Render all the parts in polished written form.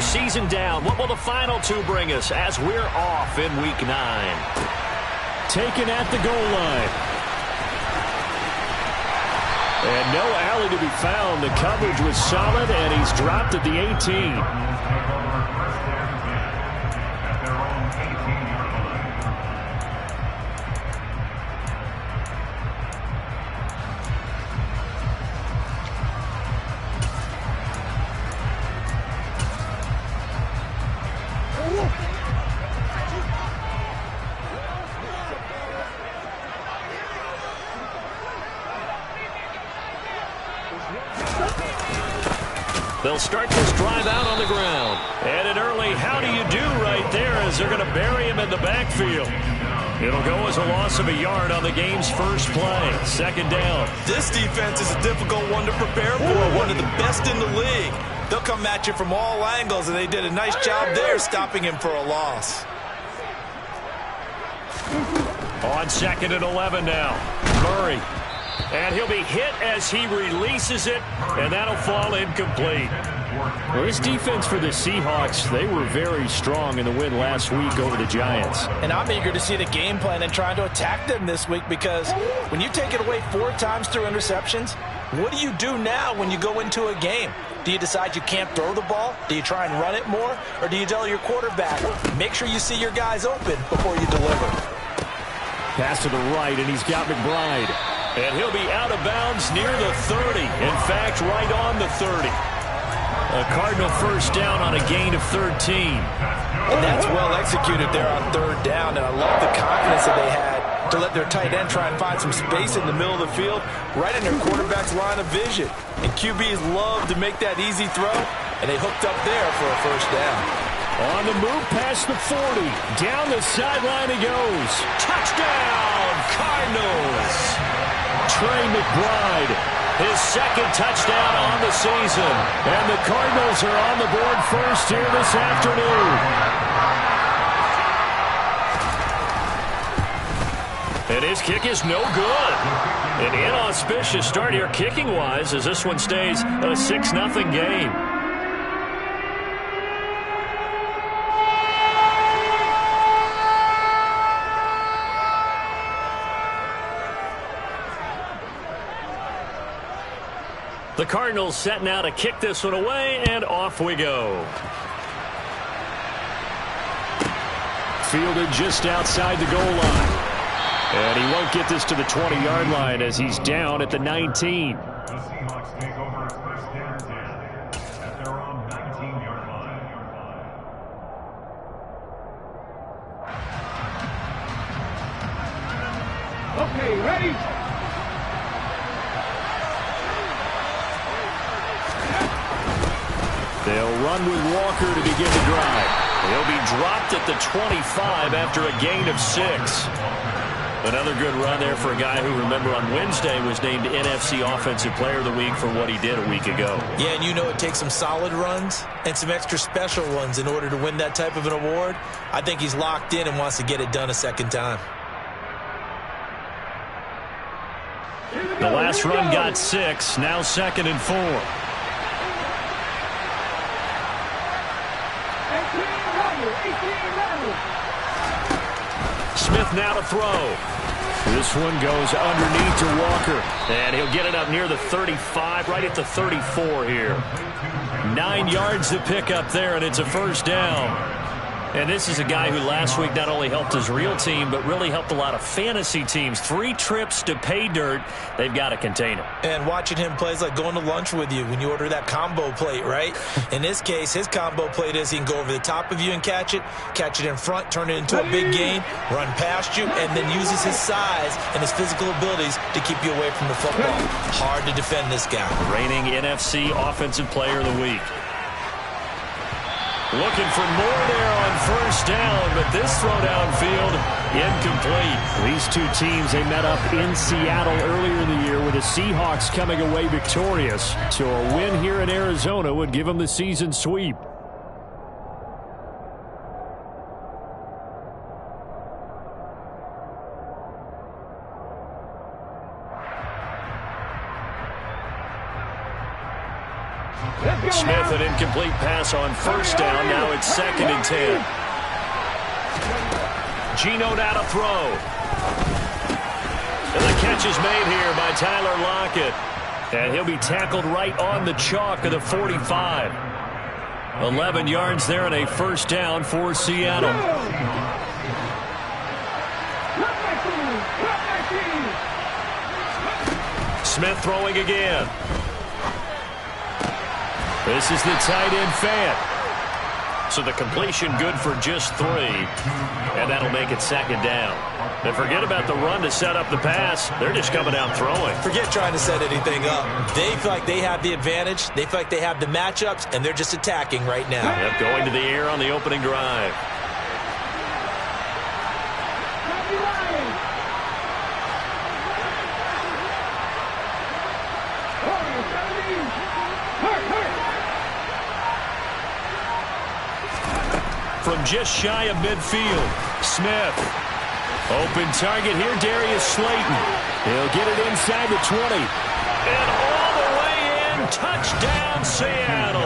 season down. What will the final two bring us as we're off in Week 9? Taken at the goal line. And no alley to be found. The coverage was solid, and he's dropped at the 18. They'll start this drive out on the ground. And an early how do you do right there as they're going to bury him in the backfield. It'll go as a loss of a yard on the game's first play. Second down. This defense is a difficult one to prepare for, one of the best in the league. They'll come at you from all angles, and they did a nice job there stopping him for a loss. On 2nd and 11 now. Murray. And he'll be hit as he releases it, and that'll fall incomplete. Well, this defense for the Seahawks, they were very strong in the win last week over the Giants. And I'm eager to see the game plan and trying to attack them this week, because when you take it away 4 times through interceptions, what do you do now when you go into a game? Do you decide you can't throw the ball? Do you try and run it more? Or do you tell your quarterback, make sure you see your guys open before you deliver? Pass to the right, and he's got McBride. And he'll be out of bounds near the 30. In fact, right on the 30. A Cardinal first down on a gain of 13. And that's well executed there on 3rd down. And I love the confidence that they had to let their tight end try and find some space in the middle of the field, right in their quarterback's line of vision. And QBs love to make that easy throw, and they hooked up there for a first down. On the move past the 40. Down the sideline he goes. Touchdown, Cardinals. Trey McBride, his 2nd touchdown on the season. And the Cardinals are on the board first here this afternoon. And his kick is no good. An inauspicious start here kicking-wise as this one stays a 6-0 game. The Cardinals set now to kick this one away, and off we go. Fielded just outside the goal line. And he won't get this to the 20-yard line as he's down at the 19. The Seahawks take over at first and 10 at their own 19-yard line. Okay, ready? They'll run with Walker to begin the drive. He'll be dropped at the 25 after a gain of 6. Another good run there for a guy who, remember, on Wednesday was named NFC Offensive Player of the Week for what he did a week ago. Yeah, and you know it takes some solid runs and some extra special ones in order to win that type of an award. I think he's locked in and wants to get it done a second time. The last run got 6, now 2nd and 4. Smith now to throw. This one goes underneath to Walker. And he'll get it up near the 35, right at the 34 here. 9 yards to pick up there, and it's a first down. And this is a guy who last week not only helped his real team, but really helped a lot of fantasy teams. 3 trips to pay dirt. They've got to contain him. And watching him play is like going to lunch with you when you order that combo plate, right? In this case, his combo plate is he can go over the top of you and catch it in front, turn it into a big gain, run past you, and then uses his size and his physical abilities to keep you away from the football. Hard to defend this guy. Reigning NFC Offensive Player of the Week. Looking for more there on first down, but this throw downfield incomplete. These two teams, they met up in Seattle earlier in the year with the Seahawks coming away victorious. So a win here in Arizona would give them the season sweep. Smith, an incomplete pass on first down. Now it's 2nd and 10. Geno now to throw. And the catch is made here by Tyler Lockett. And he'll be tackled right on the chalk of the 45. 11 yards there and a first down for Seattle. Smith throwing again. This is the tight end Fant. So the completion good for just 3. And that'll make it 2nd down. And forget about the run to set up the pass. They're just coming out throwing. Forget trying to set anything up. They feel like they have the advantage. They feel like they have the matchups, and they're just attacking right now. Yep, going to the air on the opening drive. From just shy of midfield, Smith. Open target here, Darius Slayton. He'll get it inside the 20. And all the way in, touchdown Seattle.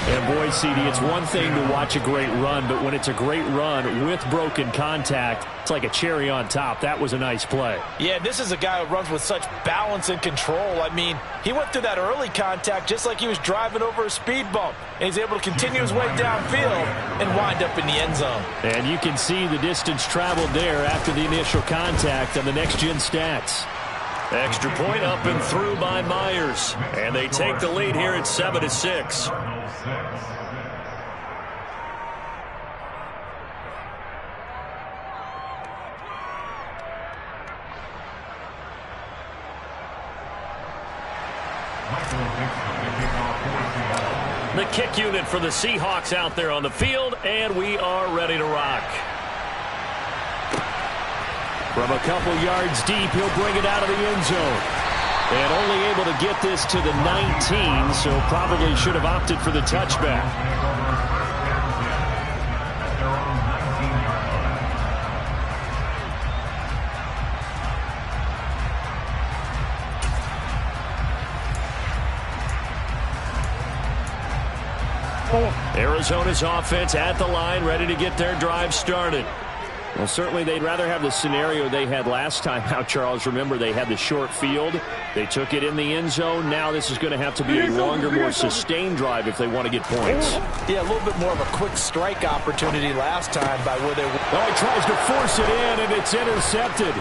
And boy, CD, it's one thing to watch a great run, but when it's a great run with broken contact, it's like a cherry on top. That was a nice play. Yeah, this is a guy who runs with such balance and control. I mean, he went through that early contact just like he was driving over a speed bump. And he's able to continue his way downfield and wind up in the end zone. And you can see the distance traveled there after the initial contact on the next-gen stats. Extra point up and through by Myers. And they take the lead here at 7-6. The kick unit for the Seahawks out there on the field, and we are ready to rock. From a couple yards deep, he'll bring it out of the end zone. And only able to get this to the 19, so probably should have opted for the touchback. Arizona's offense at the line, ready to get their drive started. Well, certainly they'd rather have the scenario they had last time out, Charles. Remember, they had the short field. They took it in the end zone. Now this is going to have to be a longer, more sustained drive if they want to get points. Yeah, a little bit more of a quick strike opportunity last time by where they were. Oh, he tries to force it in, and it's intercepted.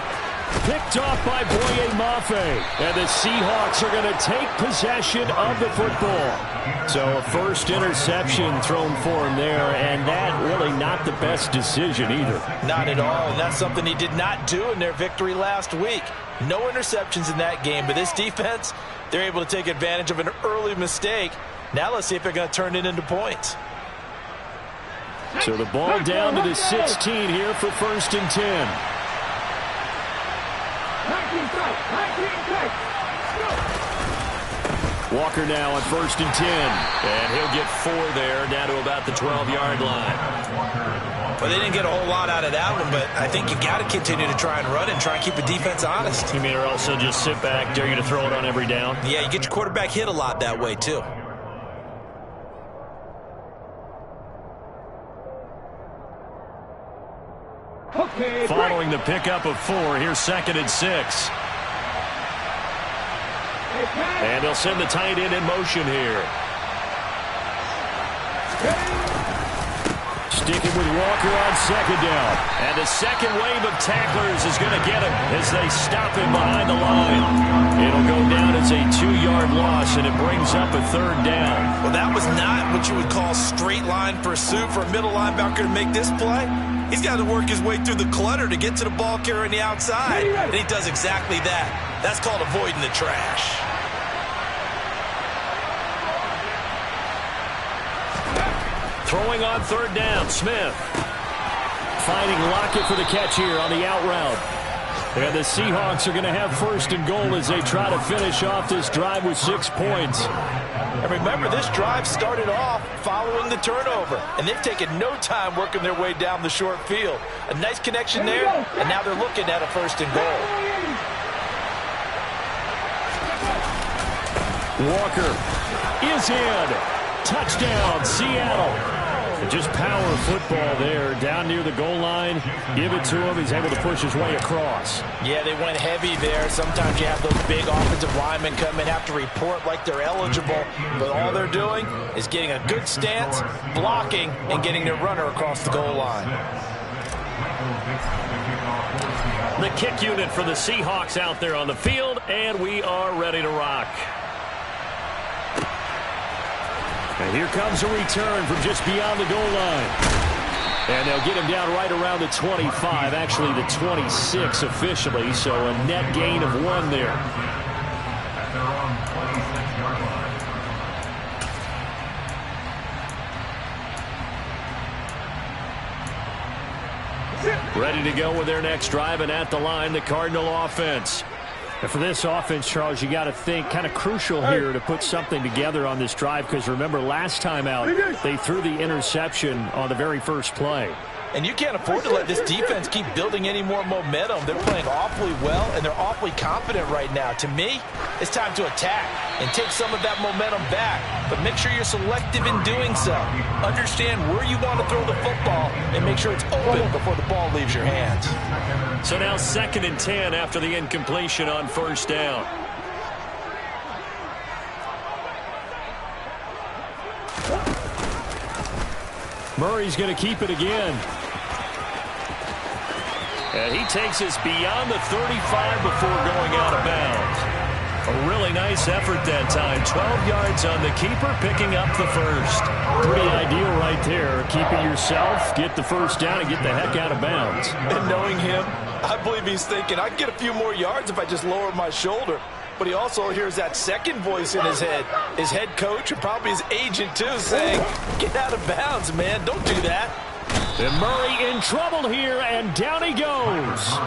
Picked off by Boye Mafe. And the Seahawks are going to take possession of the football. So a first interception thrown for him there, and that really not the best decision either. Not at all, and that's something he did not do in their victory last week. No interceptions in that game, but this defense, they're able to take advantage of an early mistake. Now let's see if they're going to turn it into points. So the ball down to the 16 here for 1st and 10. Walker now on 1st and 10. And he'll get 4 there, down to about the 12-yard line. Well, they didn't get a whole lot out of that one, but I think you got to continue to try and run and try and keep the defense honest. You mean or also just sit back, dare you to throw it on every down? Yeah, you get your quarterback hit a lot that way, too. Following the pickup of 4, here's 2nd and 6. And they'll send the tight end in motion here. Sticking with Walker on 2nd down. And the second wave of tacklers is going to get him as they stop him behind the line. It'll go down as a 2-yard loss, and it brings up a 3rd down. Well, that was not what you would call straight line pursuit for a middle linebacker to make this play. He's got to work his way through the clutter to get to the ball carrier on the outside. And he does exactly that. That's called avoiding the trash. Throwing on 3rd down, Smith. Finding Lockett for the catch here on the out route. And the Seahawks are going to have 1st and goal as they try to finish off this drive with 6 points. And remember, this drive started off following the turnover. And they've taken no time working their way down the short field. A nice connection there, and now they're looking at a 1st and goal. Walker is in. Touchdown, Seattle. And just power football there down near the goal line. Give it to him. He's able to push his way across. Yeah, they went heavy there. Sometimes you have those big offensive linemen come in, have to report like they're eligible. But all they're doing is getting a good stance, blocking, and getting their runner across the goal line. The kick unit for the Seahawks out there on the field, and we are ready to rock. And here comes a return from just beyond the goal line. And they'll get him down right around the 25, actually the 26 officially, so a net gain of 1 there. At their own 26-yard line. Ready to go with their next drive, and at the line, the Cardinal offense. And for this offense, Charles, you got to think kind of crucial here to put something together on this drive, because remember last time out they threw the interception on the very first play. And you can't afford to let this defense keep building any more momentum. They're playing awfully well, and they're awfully confident right now. To me, it's time to attack and take some of that momentum back. But make sure you're selective in doing so. Understand where you want to throw the football and make sure it's open before the ball leaves your hands. So now 2nd and 10 after the incompletion on first down. Murray's going to keep it again. And he takes us beyond the 35 before going out of bounds. A really nice effort that time. 12 yards on the keeper, picking up the first. Pretty ideal right there. Keeping yourself, get the first down, and get the heck out of bounds. And knowing him, I believe he's thinking, I can get a few more yards if I just lower my shoulder. But he also hears that second voice in his head. His head coach and probably his agent, too, saying, get out of bounds, man. Don't do that. And Murray in trouble here, and down he goes.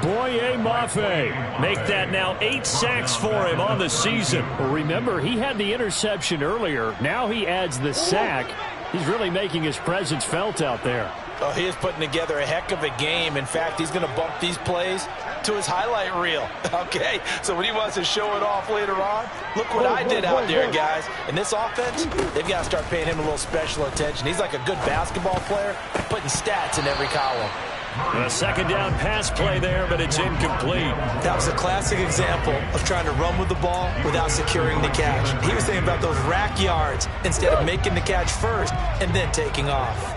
Boye Mafe. Make that now 8 sacks for him on the season. Well, remember, he had the interception earlier. Now he adds the sack. He's really making his presence felt out there. Oh, he is putting together a heck of a game. In fact, he's going to bump these plays to his highlight reel. Okay, so when he wants to show it off later on, look what I did out there, guys. In this offense, they've got to start paying him a little special attention. He's like a good basketball player, putting stats in every column. A 2nd down pass play there, but it's incomplete. That was a classic example of trying to run with the ball without securing the catch. He was thinking about those rack yards instead of making the catch first and then taking off.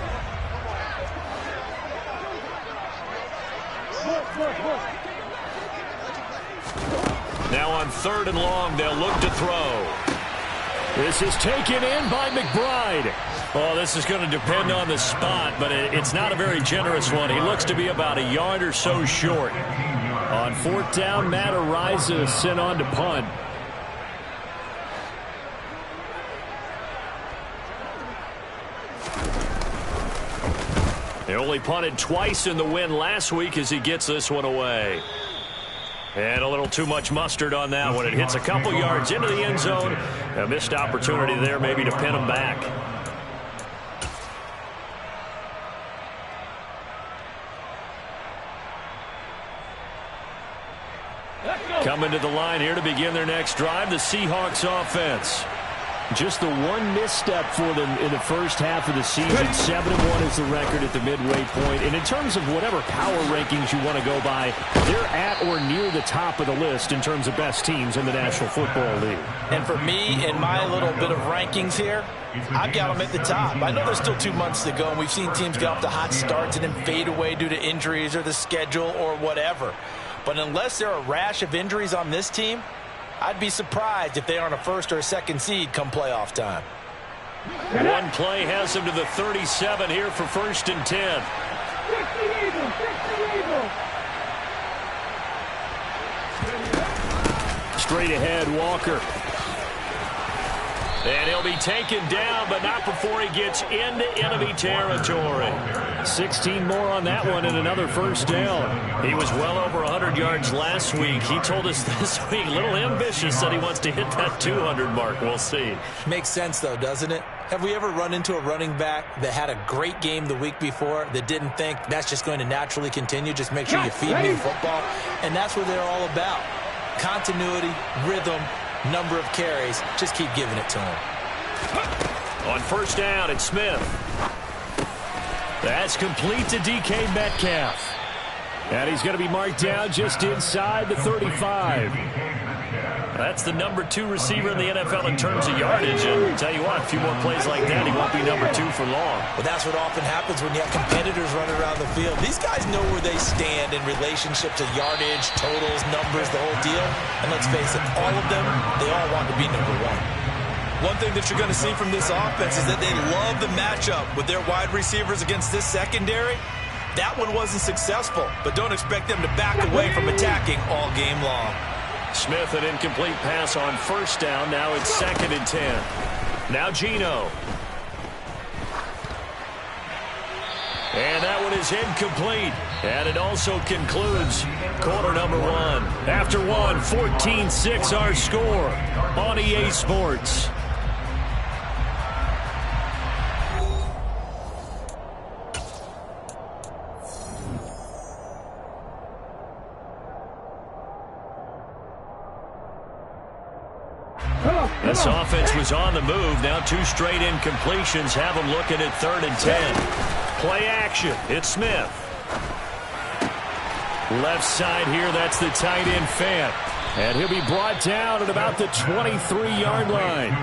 Now on 3rd and long, they'll look to throw. This is taken in by McBride. Oh, this is going to depend on the spot, but it's not a very generous one. He looks to be about a yard or so short. On 4th down, Matt Ariza sent on to punt. They only punted twice in the win last week as he gets this one away. And a little too much mustard on that one. It hits a couple yards into the end zone. A missed opportunity there maybe to pin him back. Coming to the line here to begin their next drive, the Seahawks offense. Just the one misstep for them in the first half of the season. 7-1 is the record at the midway point. And in terms of whatever power rankings you want to go by, they're at or near the top of the list in terms of best teams in the National Football League. And for me, in my little bit of rankings here, I've got them at the top. I know there's still 2 months to go, and we've seen teams get off to hot starts and then fade away due to injuries or the schedule or whatever. But unless there are a rash of injuries on this team, I'd be surprised if they aren't a 1st or a 2nd seed come playoff time. One play has him to the 37 here for 1st and 10. Straight ahead, Walker. And he'll be taken down, but not before he gets into enemy territory. 16 more on that one and another 1st down. He was well over 100 yards last week. He told us this week, a little ambitious, that he wants to hit that 200 mark. We'll see. Makes sense, though, doesn't it? Have we ever run into a running back that had a great game the week before that didn't think that's just going to naturally continue? Just make sure you feed me the football. And that's what they're all about. Continuity, rhythm, number of carries. Just keep giving it to him. On first down, it's Smith. That's complete to DK Metcalf. And he's going to be marked down just inside the 35. That's the number 2 receiver in the NFL in terms of yardage. And tell you what, a few more plays like that, he won't be number 2 for long. Well, that's what often happens when you have competitors running around the field. These guys know where they stand in relationship to yardage, totals, numbers, the whole deal. And let's face it, all of them, they all want to be number 1. One thing that you're going to see from this offense is that they love the matchup with their wide receivers against this secondary. That one wasn't successful, but don't expect them to back away from attacking all game long. Smith, an incomplete pass on first down. Now it's 2nd and 10. Now Geno. And that one is incomplete. And it also concludes quarter number 1. After 1, 14-6 our score on EA Sports. This offense was on the move. Now 2 straight incompletions have them looking at 3rd and 10. Play action. It's Smith. Left side here, that's the tight end Fant. And he'll be brought down at about the 23-yard line.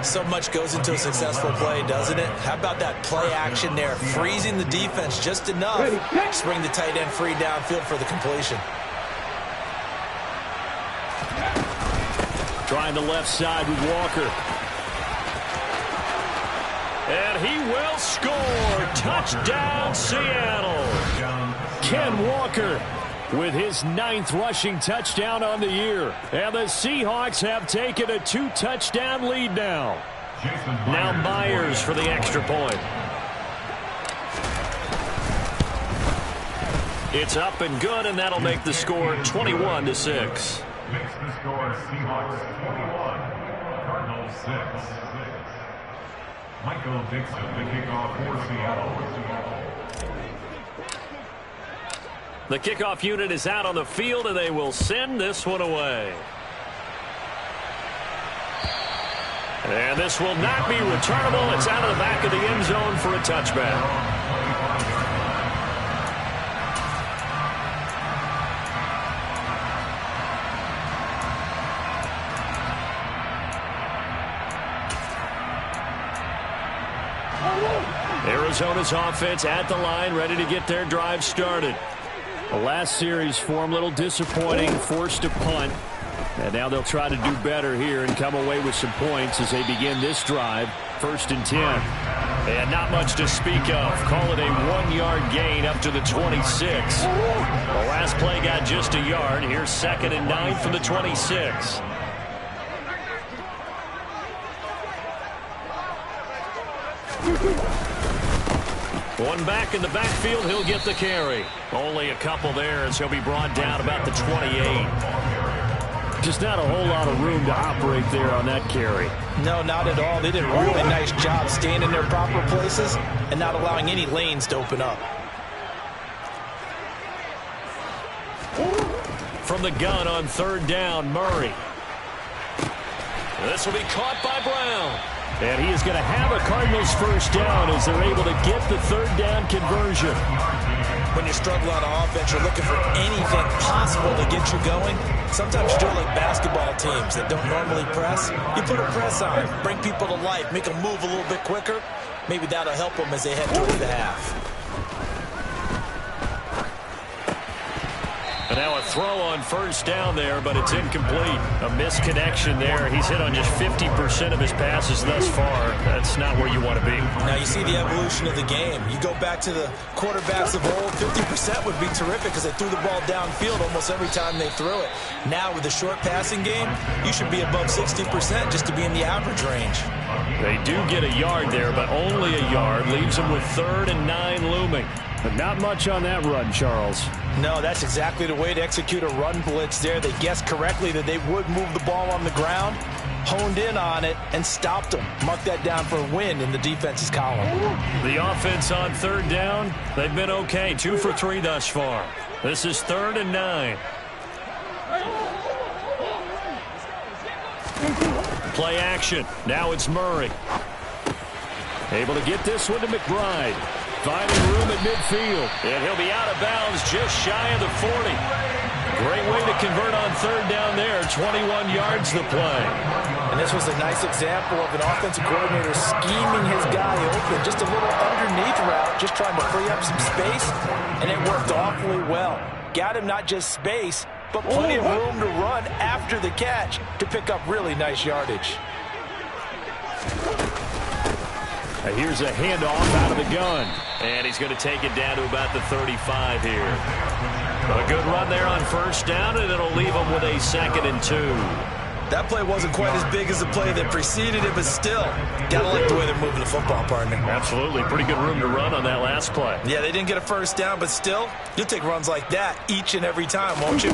So much goes into a successful play, doesn't it? How about that play action there? Freezing the defense just enough to bring the tight end free downfield for the completion. Trying the left side with Walker. And he will score. Touchdown, Seattle. Ken Walker with his 9th rushing touchdown on the year. And the Seahawks have taken a 2-touchdown lead now. Now Myers for the extra point. It's up and good, and that'll make the score 21-6. Makes the score Seahawks 21, Cardinals 6. Michael Dixon, the kickoff for Seattle. The kickoff unit is out on the field, and they will send this one away. And this will not be returnable. It's out of the back of the end zone for a touchback. Arizona's offense at the line, ready to get their drive started. The last series for them, a little disappointing, forced to punt. And now they'll try to do better here and come away with some points as they begin this drive. 1st and 10. And not much to speak of. Call it a 1-yard gain up to the 26. The last play got just a yard. Here's 2nd and 9 from the 26. One back in the backfield, he'll get the carry. Only a couple there as he'll be brought down about the 28. Just not a whole lot of room to operate there on that carry. No, not at all. They did a really nice job staying in their proper places and not allowing any lanes to open up. From the gun on 3rd down, Murray. This will be caught by Brown. And he is going to have a Cardinals first down as they're able to get the 3rd down conversion. When you struggle on offense, you're looking for anything possible to get you going. Sometimes you do it like basketball teams that don't normally press. You put a press on, bring people to life, make them move a little bit quicker. Maybe that'll help them as they head towards the half. And now a throw on first down there, but it's incomplete. A misconnection there. He's hit on just 50% of his passes thus far. That's not where you want to be. Now you see the evolution of the game. You go back to the quarterbacks of old, 50% would be terrific because they threw the ball downfield almost every time they threw it. Now with the short passing game, you should be above 60% just to be in the average range. They do get a yard there, but only a yard. Leaves them with 3rd and 9 looming. But not much on that run, Charles. No, that's exactly the way to execute a run blitz there. They guessed correctly that they would move the ball on the ground, honed in on it, and stopped them. Mark that down for a win in the defense's column. The offense on 3rd down, they've been okay. 2 for 3 thus far. This is 3rd and 9. Play action. Now it's Murray. Able to get this one to McBride. Finding room at midfield. And he'll be out of bounds just shy of the 40. Great way to convert on third down there. 21 yards the play. And this was a nice example of an offensive coordinator scheming his guy open. Just a little underneath route, just trying to free up some space. And it worked awfully well. Got him not just space, but plenty of room to run after the catch to pick up really nice yardage. Here's a handoff out of the gun. And he's going to take it down to about the 35 here. A good run there on first down, and it'll leave him with a 2nd and 2. That play wasn't quite as big as the play that preceded it, but still, gotta like the way they're moving the football, partner. Absolutely. Pretty good room to run on that last play. Yeah, they didn't get a first down, but still, you'll take runs like that each and every time, won't you?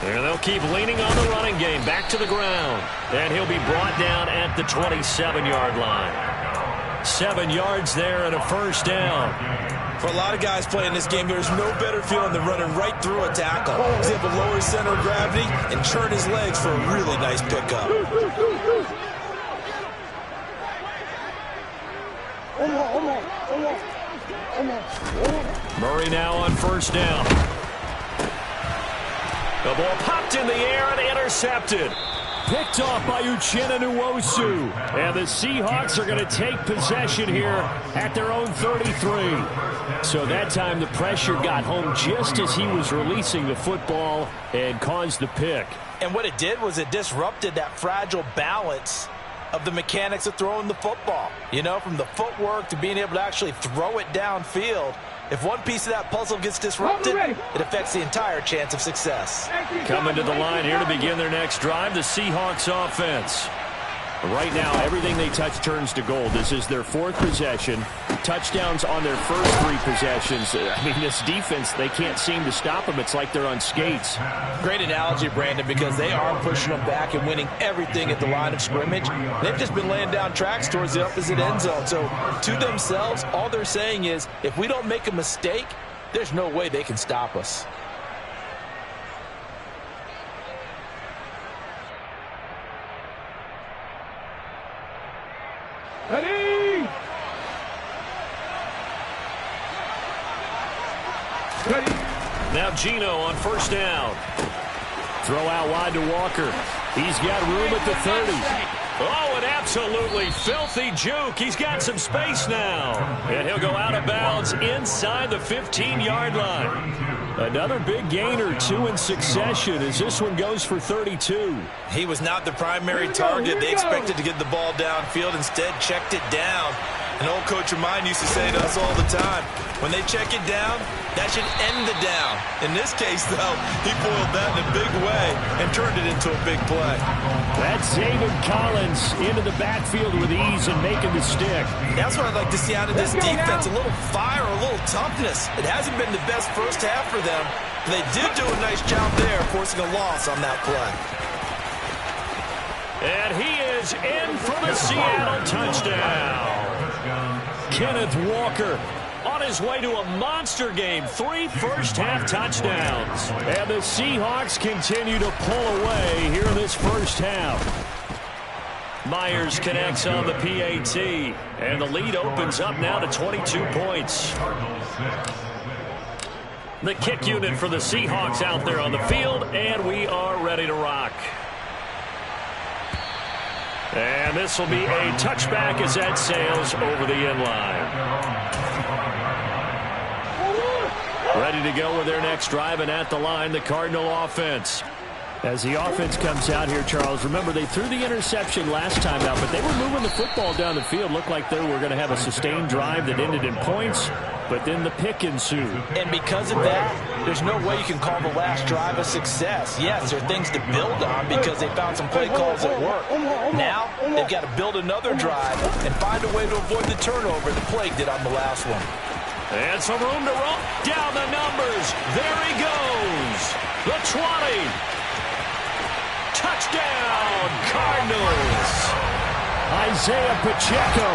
And they'll keep leaning on the running game. Back to the ground. And he'll be brought down at the 27-yard line. 7 yards there and a first down. For a lot of guys playing this game, there's no better feeling than running right through a tackle. He's able to lower his center of gravity and churn his legs for a really nice pickup. Murray now on first down. The ball popped in the air and intercepted. Picked off by Uchenna Nwosu. And the Seahawks are going to take possession here at their own 33. So that time the pressure got home just as he was releasing the football and caused the pick. And what it did was it disrupted that fragile balance of the mechanics of throwing the football. You know, from the footwork to being able to actually throw it downfield. If one piece of that puzzle gets disrupted, it affects the entire chance of success. Coming to the line here to begin their next drive, the Seahawks offense. Right now, everything they touch turns to gold. This is their 4th possession. Touchdowns on their first 3 possessions. I mean, this defense, they can't seem to stop them. It's like they're on skates. Great analogy, Brandon, because they are pushing them back and winning everything at the line of scrimmage. They've just been laying down tracks towards the opposite end zone. So, to themselves, all they're saying is, if we don't make a mistake, there's no way they can stop us. Ready! Now Gino on first down. Throw out wide to Walker. He's got room at the 30. Oh, an absolutely filthy juke. He's got some space now. And he'll go out of bounds inside the 15-yard line. Another big gain or 2 in succession as this one goes for 32. He was not the primary target. They expected to get the ball downfield. Instead, checked it down. An old coach of mine used to say to us all the time, when they check it down, that should end the down. In this case, though, he boiled that in a big way and turned it into a big play. That's Zayvon Collins into the backfield with ease and making the stick. That's what I'd like to see out of this defense, a little fire, a little toughness. It hasn't been the best first half for them, but they did do a nice job there, forcing a loss on that play. And he is in for the Seattle touchdown. Kenneth Walker on his way to a monster game. 3 first-half touchdowns. And the Seahawks continue to pull away here in this first half. Myers connects on the PAT. And the lead opens up now to 22 points. The kick unit for the Seahawks out there on the field. And we are ready to rock. And this will be a touchback as that sails over the end line. Ready to go with their next drive, and at the line, the Cardinal offense. As the offense comes out here, Charles, remember they threw the interception last time out, but they were moving the football down the field. Looked like they were going to have a sustained drive that ended in points, but then the pick ensued. And because of that, there's no way you can call the last drive a success. Yes, there are things to build on because they found some play calls that work. Now, they've got to build another drive and find a way to avoid the turnover that plagued it on the last one. And some room to roll down the numbers. There he goes. The 20. Touchdown, Cardinals. Isaiah Pacheco,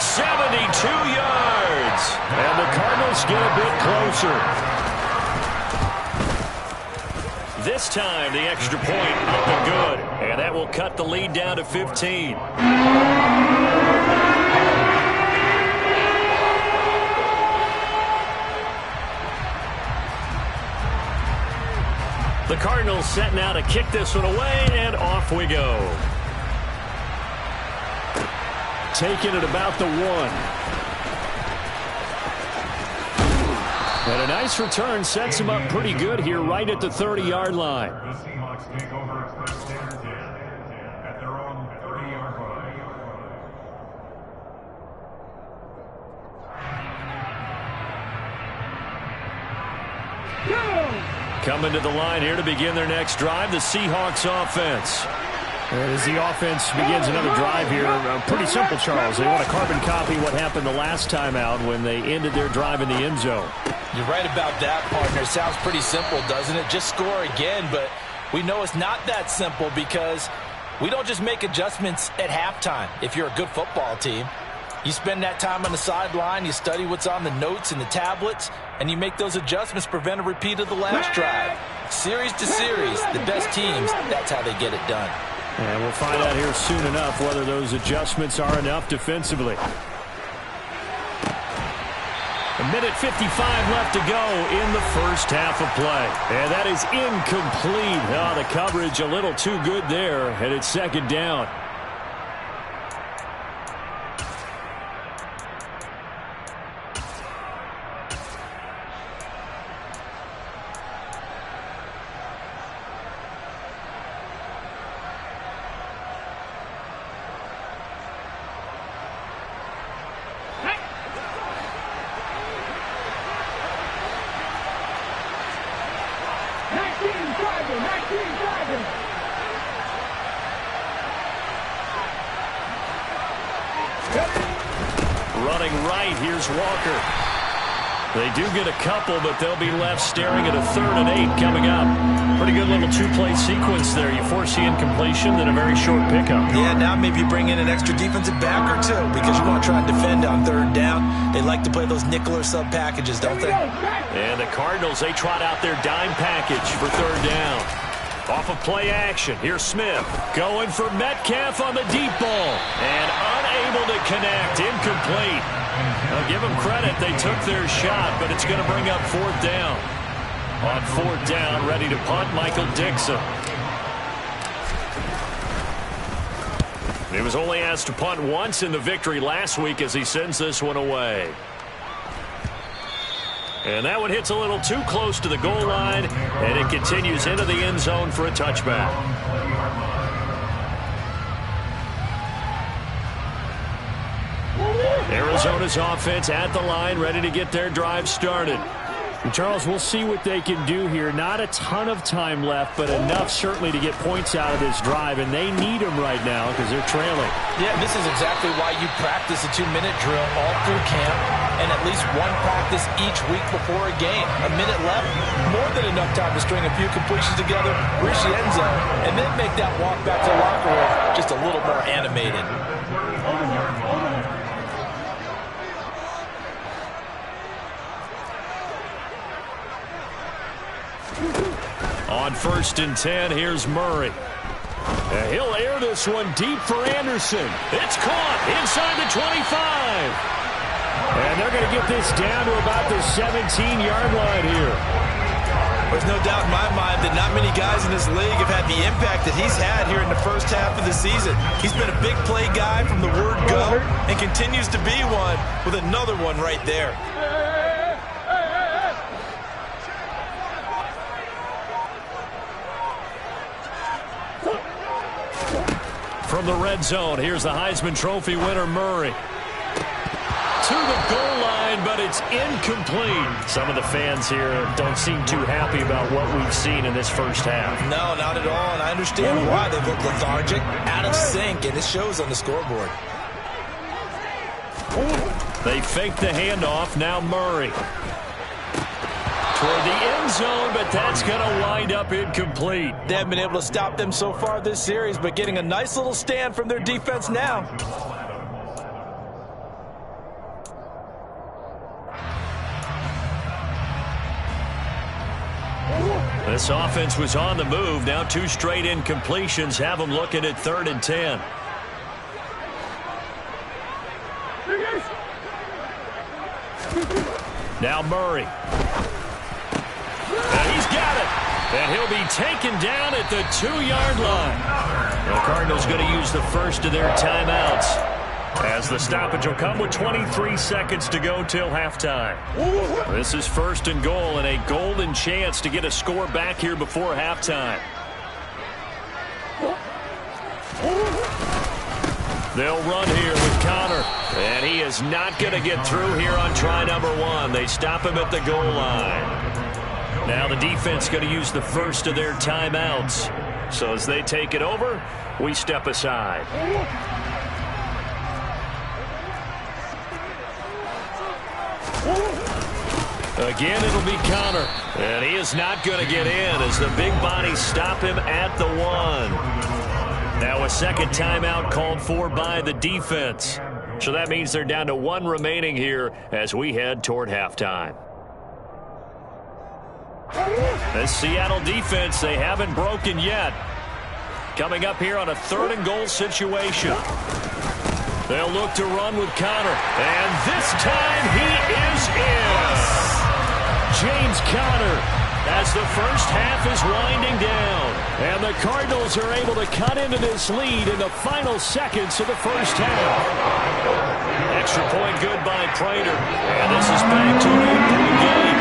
72 yards. And the Cardinals get a bit closer. This time, the extra point up and good. will cut the lead down to 15. The Cardinals set now to kick this one away, and off we go. Taking it about the 1. And a nice return sets him up pretty good here right at the 30-yard line. The Seahawks take over first down 10 at their own 30-yard line. Coming to the line here to begin their next drive, the Seahawks offense. And as the offense begins another drive here, pretty simple, Charles. They want to carbon copy what happened the last time out when they ended their drive in the end zone. You're right about that, partner. Sounds pretty simple, doesn't it? Just score again, but we know it's not that simple because we don't just make adjustments at halftime. If you're a good football team, you spend that time on the sideline, you study what's on the notes and the tablets, and you make those adjustments, prevent a repeat of the last drive. Series to series, the best teams, that's how they get it done. And we'll find out here soon enough whether those adjustments are enough defensively. A minute 55 left to go in the first half of play. And that is incomplete. Oh, the coverage a little too good there, and it's second down. Running right, here's Walker. They do get a couple, but they'll be left staring at a 3rd and 8 coming up. Pretty good little two-play sequence there. You force the incompletion, then a very short pickup. Yeah, now maybe bring in an extra defensive back or two because you want to try and defend on 3rd down. They like to play those nickel or sub packages, don't they? And the Cardinals, they trot out their dime package for 3rd down. Off of play action, here's Smith. Going for Metcalf on the deep ball. And unable to connect, incomplete. I'll give them credit, they took their shot, but it's going to bring up 4th down. On 4th down, ready to punt, Michael Dixon. He was only asked to punt once in the victory last week as he sends this one away. And that one hits a little too close to the goal line, and it continues into the end zone for a touchback. Arizona's offense at the line, ready to get their drive started. And Charles, we'll see what they can do here. Not a ton of time left, but enough certainly to get points out of this drive, and they need them right now because they're trailing. Yeah, this is exactly why you practice a 2-minute drill all through camp and at least one practice each week before a game. A minute left, more than enough time to string a few completions together, reach the end zone, and then make that walk back to the locker room just a little more animated. On 1st and 10, here's Murray. He'll air this one deep for Anderson. It's caught inside the 25. And they're going to get this down to about the 17-yard line here. There's no doubt in my mind that not many guys in this league have had the impact that he's had here in the first half of the season. He's been a big play guy from the word go and continues to be one with another one right there. From the red zone, here's the Heisman Trophy winner, Murray. To the goal line, but it's incomplete. Some of the fans here don't seem too happy about what we've seen in this first half. No, not at all, and I understand why. They look lethargic, out of sync, and it shows on the scoreboard. They fake the handoff, now Murray. Toward the end zone, but that's going to wind up incomplete. They haven't been able to stop them so far this series, but getting a nice little stand from their defense now. This offense was on the move. Now 2 straight incompletions have them looking at 3rd and 10. Now Murray. And he's got it. And he'll be taken down at the 2-yard line. The Cardinals going to use the first of their timeouts, as the stoppage will come with 23 seconds to go till halftime. This is 1st and goal and a golden chance to get a score back here before halftime. They'll run here with Connor, and he is not going to get through here on try number 1. They stop him at the goal line. Now the defense going to use the first of their timeouts. So as they take it over, we step aside. Again, it'll be Connor. And he is not going to get in as the big bodies stop him at the 1. Now a second timeout called for by the defense. So that means they're down to 1 remaining here as we head toward halftime. This Seattle defense, they haven't broken yet. Coming up here on a 3rd and goal situation. They'll look to run with Connor. And this time he is in. James Conner, as the first half is winding down. And the Cardinals are able to cut into this lead in the final seconds of the first half. Extra point good by Prater. And this is back to an 8-point game.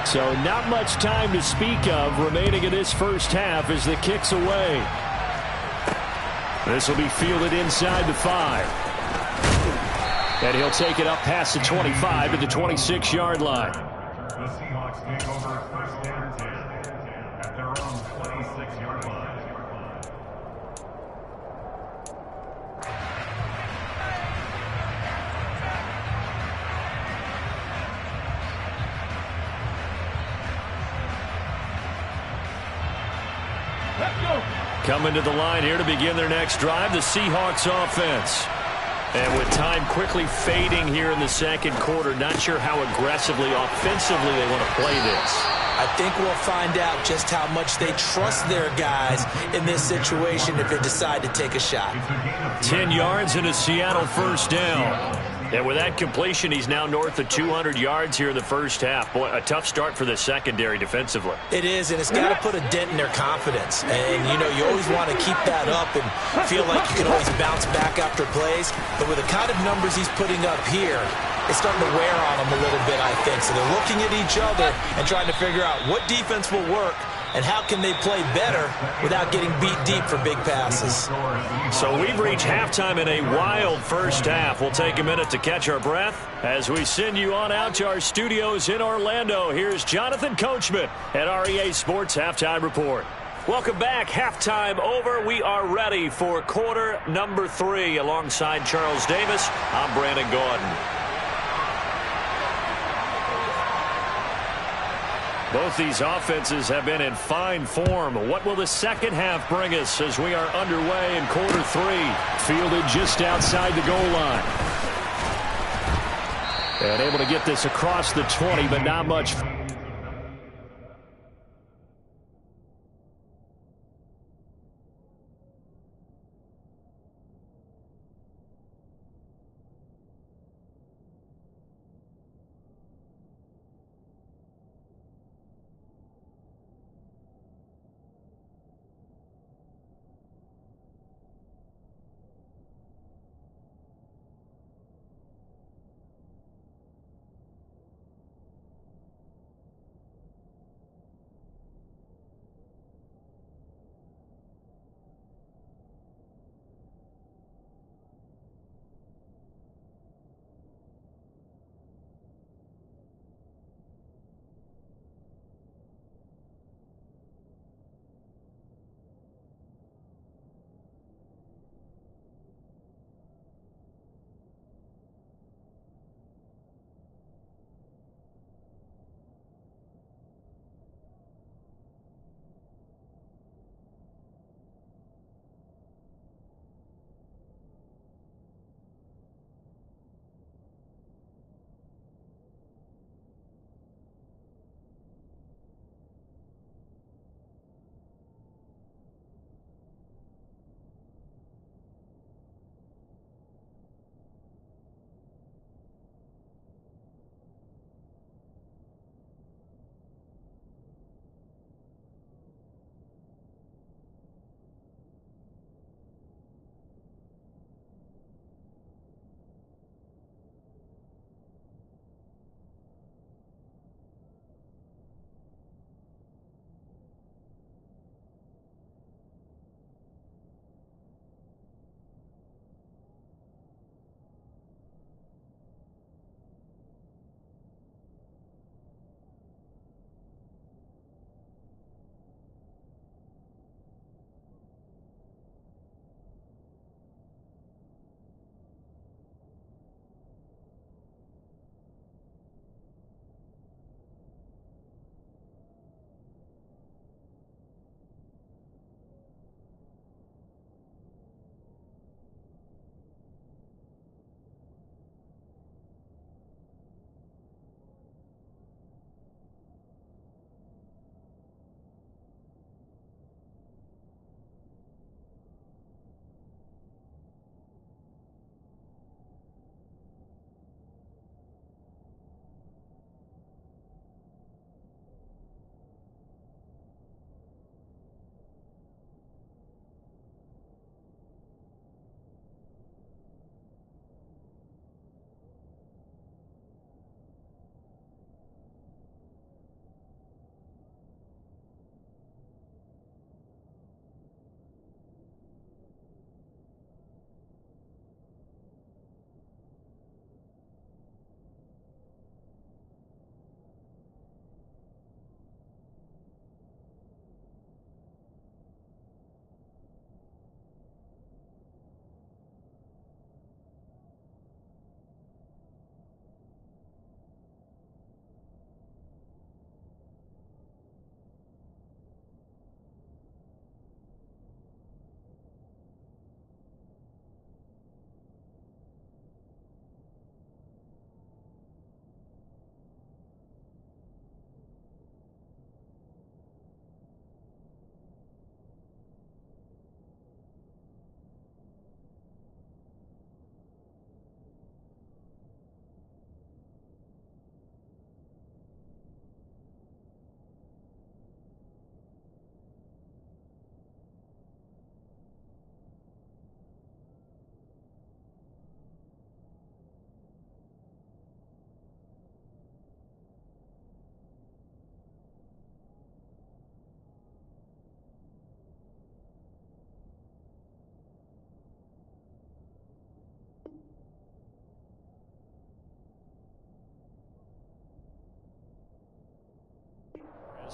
So not much time to speak of remaining in this first half as the kick's away. This will be fielded inside the 5. And he'll take it up past the 25 to the 26-yard line. The Seahawks take over 1st and 10 at their own 26-yard line. Coming to the line here to begin their next drive, the Seahawks offense. And with time quickly fading here in the second quarter, not sure how aggressively, offensively they want to play this. I think we'll find out just how much they trust their guys in this situation if they decide to take a shot. 10 yards and a Seattle first down. And with that completion, he's now north of 200 yards here in the first half. Boy, a tough start for the secondary defensively. It is, and it's got to put a dent in their confidence. And, you know, you always want to keep that up and feel like you can always bounce back after plays. But with the kind of numbers he's putting up here, it's starting to wear on them a little bit, I think. So they're looking at each other and trying to figure out what defense will work and how can they play better without getting beat deep for big passes. So we've reached halftime in a wild first half. We'll take a minute to catch our breath as we send you on out to our studios in Orlando. Here's Jonathan Coachman at REA Sports Halftime Report. Welcome back. Halftime over. We are ready for quarter number 3. Alongside Charles Davis, I'm Brandon Gordon. Both these offenses have been in fine form. What will the second half bring us as we are underway in quarter 3? Fielded just outside the goal line. And able to get this across the 20, but not much.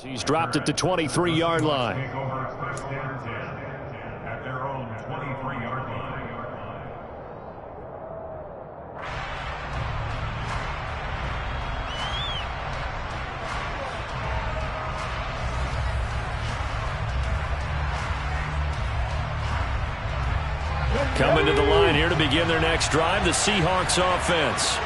He's dropped at the 23-yard line. Take over first down 10 at their own 23-yard line. Coming to the line here to begin their next drive, the Seahawks offense.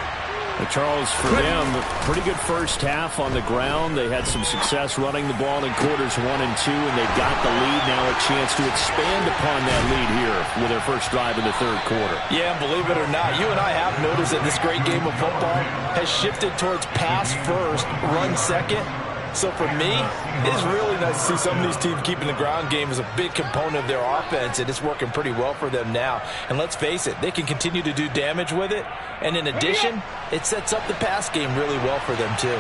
Charles, for them, a pretty good first half on the ground. They had some success running the ball in quarters 1 and 2, and they've got the lead now, a chance to expand upon that lead here with their first drive in the third quarter. Yeah, and believe it or not, you and I have noticed that this great game of football has shifted towards pass first, run second. So for me, it's really nice to see some of these teams keeping the ground game as a big component of their offense, and it's working pretty well for them now. And let's face it, they can continue to do damage with it. And in addition, it sets up the pass game really well for them too.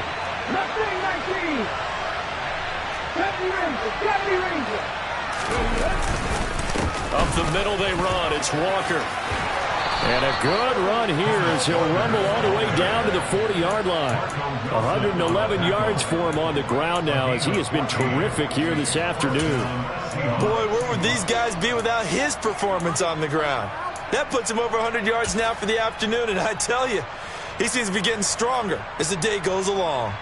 Up the middle they run. It's Walker. And a good run here as he'll rumble all the way down to the 40-yard line. 111 yards for him on the ground now as he has been terrific here this afternoon. Boy, where would these guys be without his performance on the ground? That puts him over 100 yards now for the afternoon, and I tell you, he seems to be getting stronger as the day goes along.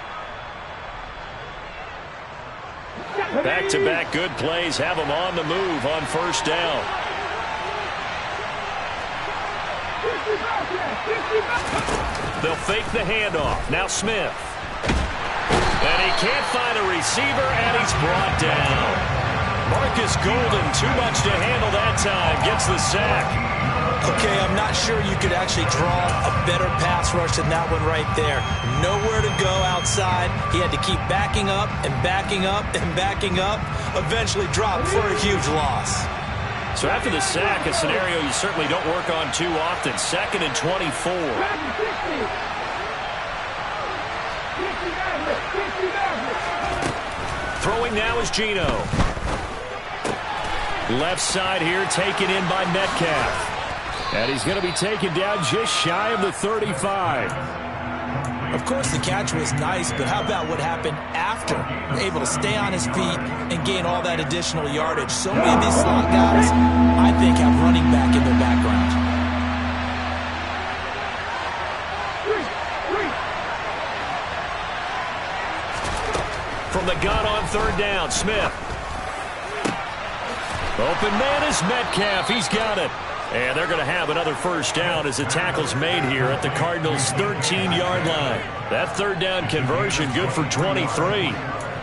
Back-to-back good plays have him on the move on first down. They'll fake the handoff. Now Smith. And he can't find a receiver, and he's brought down. Marcus Golden, too much to handle that time, gets the sack. Okay, I'm not sure you could actually draw a better pass rush than that one right there. Nowhere to go outside. He had to keep backing up and backing up and backing up. Eventually dropped for a huge loss. So after the sack, a scenario you certainly don't work on too often. 2nd and 24. Throwing now is Geno. Left side here taken in by Metcalf. And he's going to be taken down just shy of the 35. Of course, the catch was nice, but how about what happened after? Able to stay on his feet and gain all that additional yardage. So many of these slot guys, I think, have running back in their background. From the gun on third down, Smith. Open man is Metcalf. He's got it. And they're going to have another first down as the tackle's made here at the Cardinals' 13-yard line. That third down conversion good for 23.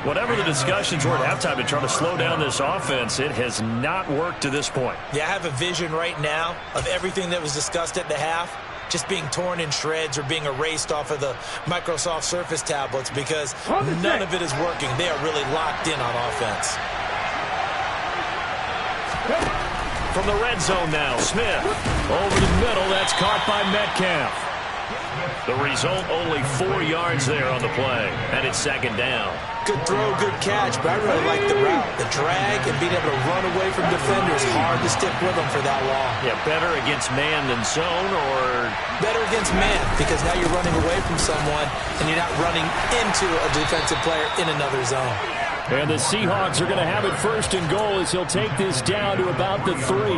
Whatever the discussions were at halftime to try to slow down this offense, it has not worked to this point. Yeah, I have a vision right now of everything that was discussed at the half just being torn in shreds or being erased off of the Microsoft Surface tablets because none of it is working. They are really locked in on offense. From the red zone now, Smith. Over the middle, that's caught by Metcalf. The result, only 4 yards there on the play, and it's 2nd down. Good throw, good catch, but I really like the route. The drag and being able to run away from defenders, hard to stick with them for that long. Yeah, better against man than zone, or? Better against man, because now you're running away from someone, and you're not running into a defensive player in another zone. And the Seahawks are going to have it 1st and goal as he'll take this down to about the 3.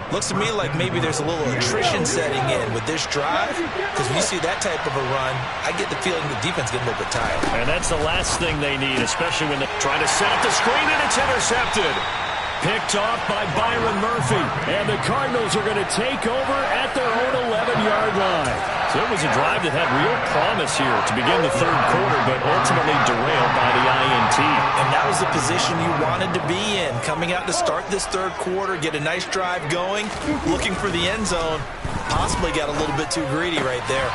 Looks to me like maybe there's a little attrition setting in with this drive, because when you see that type of a run, I get the feeling the defense getting a little bit tired. And that's the last thing they need, especially when they're trying to set up the screen, and it's intercepted. Picked off by Byron Murphy. And the Cardinals are going to take over at their own 11-yard line. So it was a drive that had real promise here to begin the third quarter, but ultimately derailed by the INT. And that was the position you wanted to be in. Coming out to start this third quarter, get a nice drive going, looking for the end zone. Possibly got a little bit too greedy right there.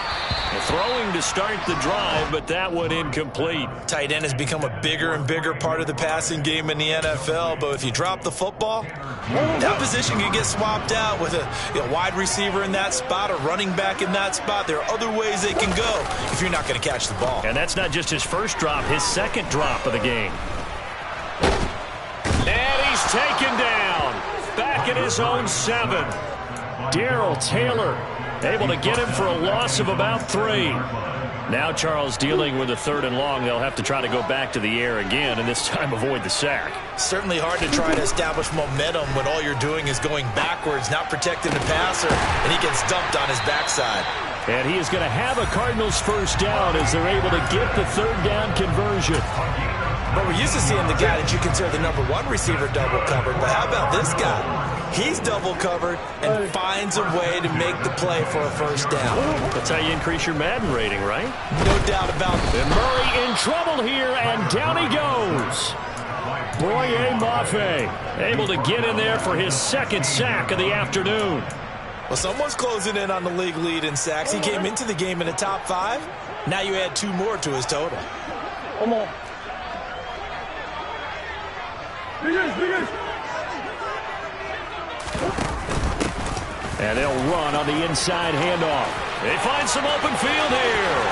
Throwing to start the drive, but that one incomplete. Tight end has become a bigger and bigger part of the passing game in the NFL, but if you drop the football, that position can get swapped out with a wide receiver in that spot, a running back in that spot. There are other ways they can go if you're not going to catch the ball. And that's not just his first drop, his second drop of the game. And he's taken down. Back at his own 7. Darrell Taylor able to get him for a loss of about 3. Now Charles dealing with a 3rd and long. They'll have to try to go back to the air again, and this time avoid the sack. Certainly hard to try to establish momentum when all you're doing is going backwards, not protecting the passer, and he gets dumped on his backside. And he is going to have a Cardinals 1st down as they're able to get the 3rd down conversion. But we're used to seeing the guy that you consider the #1 receiver double covered. But how about this guy? He's double covered and finds a way to make the play for a 1st down. That's how you increase your Madden rating, right? No doubt about it. And Murray in trouble here, and down he goes. Boye Mafe able to get in there for his 2nd sack of the afternoon. Well, someone's closing in on the league lead in sacks. He came into the game in the top 5. Now you add 2 more to his total. Come on. And they'll run on the inside handoff. They find some open field here.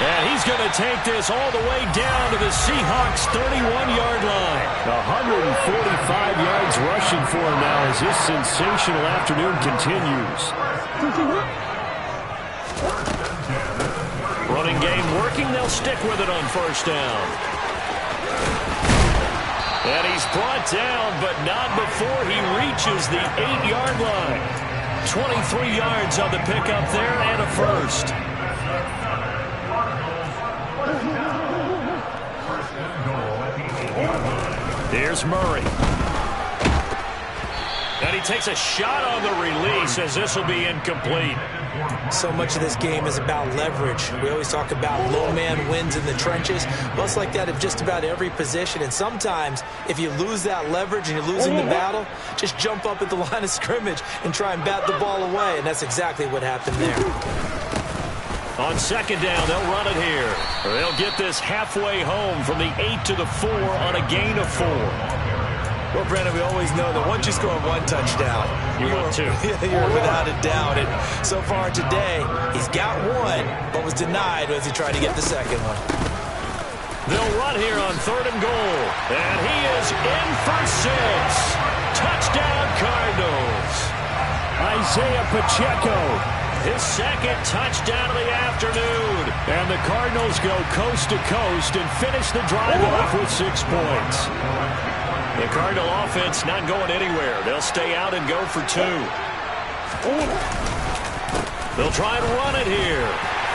And he's going to take this all the way down to the Seahawks 31-yard line. 145 yards rushing for him now as this sensational afternoon continues. Running game working. They'll stick with it on 1st down. And he's brought down, but not before he reaches the 8-yard line. 23 yards on the pickup there and a 1st. Here's Murray. And he takes a shot on the release as this will be incomplete. So much of this game is about leverage. We always talk about low man wins in the trenches. Well, it's like that at just about every position. And sometimes, if you lose that leverage and you're losing the battle, just jump up at the line of scrimmage and try and bat the ball away. And that's exactly what happened there. On 2nd down, they'll run it here. They'll get this halfway home from the 8 to the 4 on a gain of 4. Well, Brandon, we always know that once you score 1 touchdown, you want 2. You're without a doubt. And so far today, he's got 1, but was denied as he tried to get the 2nd one. They'll run here on 3rd and goal. And he is in for 6. Touchdown, Cardinals. Isaiah Pacheco, his 2nd touchdown of the afternoon. And the Cardinals go coast to coast and finish the drive off with 6 points. The Cardinal offense not going anywhere. They'll stay out and go for 2. They'll try and run it here.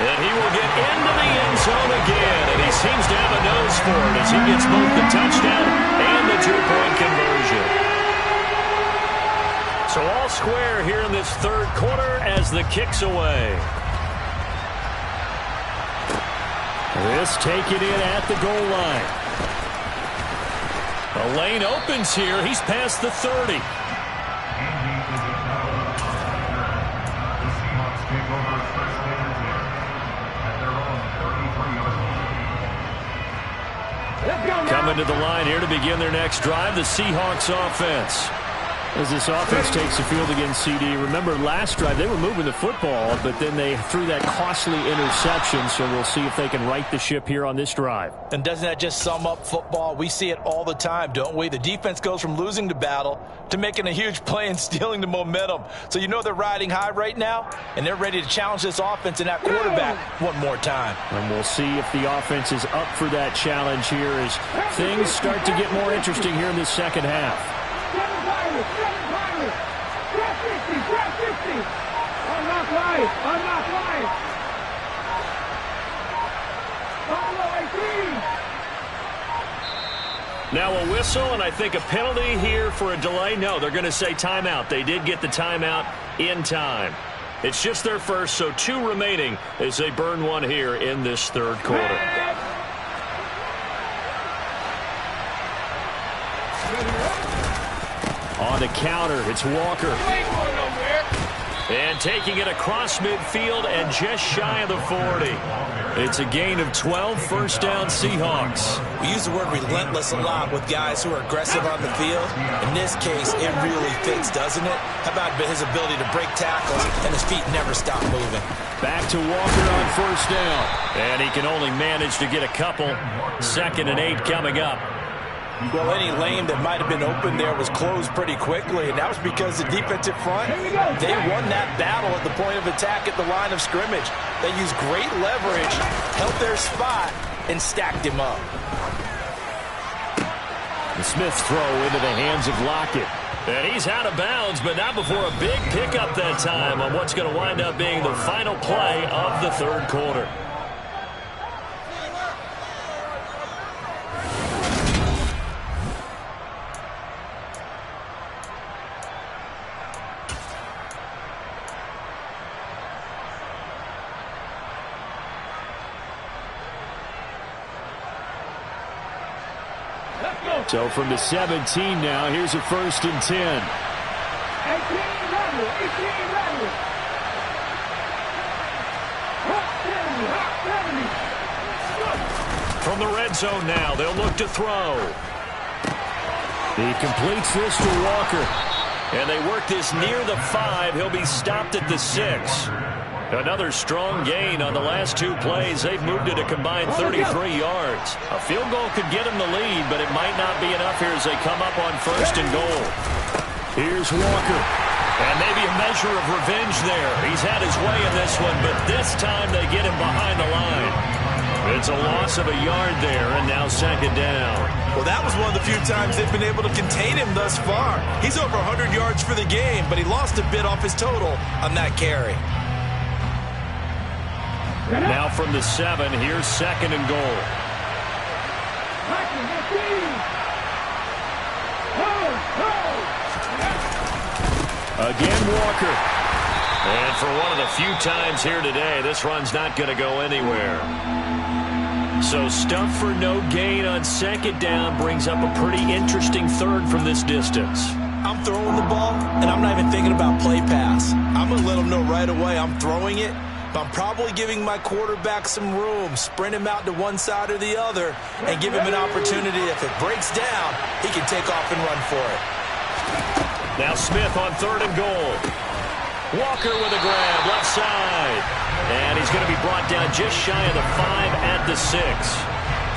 And he will get into the end zone again. And he seems to have a nose for it as he gets both the touchdown and the 2-point conversion. So all square here in this 3rd quarter as the kick's away. This taken in at the goal line. The lane opens here. He's past the 30. Coming to the line here to begin their next drive, the Seahawks offense. As this offense takes the field against CD. Remember, last drive, they were moving the football, but then they threw that costly interception, so we'll see if they can right the ship here on this drive. And doesn't that just sum up football? We see it all the time, don't we? The defense goes from losing the battle to making a huge play and stealing the momentum. So you know they're riding high right now, and they're ready to challenge this offense and that quarterback one more time. And we'll see if the offense is up for that challenge here as things start to get more interesting here in this 2nd half. Now a whistle and I think a penalty here for a delay. No, they're going to say timeout. They did get the timeout in time. It's just their 1st, so 2 remaining as they burn 1 here in this 3rd quarter. On the counter, it's Walker. And taking it across midfield and just shy of the 40. It's a gain of 12, 1st down Seahawks. We use the word relentless a lot with guys who are aggressive on the field. In this case, it really fits, doesn't it? How about his ability to break tackles and his feet never stop moving? Back to Walker on 1st down. And he can only manage to get a couple. 2nd and 8 coming up. Well, any lane that might have been open there was closed pretty quickly, and that was because the defensive front, they won that battle at the point of attack at the line of scrimmage. They used great leverage, held their spot, and stacked him up. The Smith throw into the hands of Lockett. And he's out of bounds, but not before a big pickup that time on what's going to wind up being the final play of the third quarter. So from the 17 now, here's a 1st and 10. From the red zone now, they'll look to throw. He completes this to Walker. And they work this near the 5. He'll be stopped at the 6. Another strong gain on the last 2 plays. They've moved it a combined 33 yards. A field goal could get them the lead, but it might not be enough here as they come up on 1st and goal. Here's Walker. And maybe a measure of revenge there. He's had his way in this one, but this time they get him behind the line. It's a loss of a yard there, and now 2nd down. Well, that was one of the few times they've been able to contain him thus far. He's over 100 yards for the game, but he lost a bit off his total on that carry. Now from the 7, here's 2nd and goal. Again, Walker. And for one of the few times here today, this run's not going to go anywhere. So stuff for no gain on 2nd down brings up a pretty interesting 3rd from this distance. I'm throwing the ball, and I'm not even thinking about play pass. I'm going to let them know right away I'm throwing it. But I'm probably giving my quarterback some room, sprint him out to one side or the other, and give him an opportunity. If it breaks down, he can take off and run for it. Now Smith on 3rd and goal. Walker with a grab, left side. And he's going to be brought down just shy of the 5 at the 6.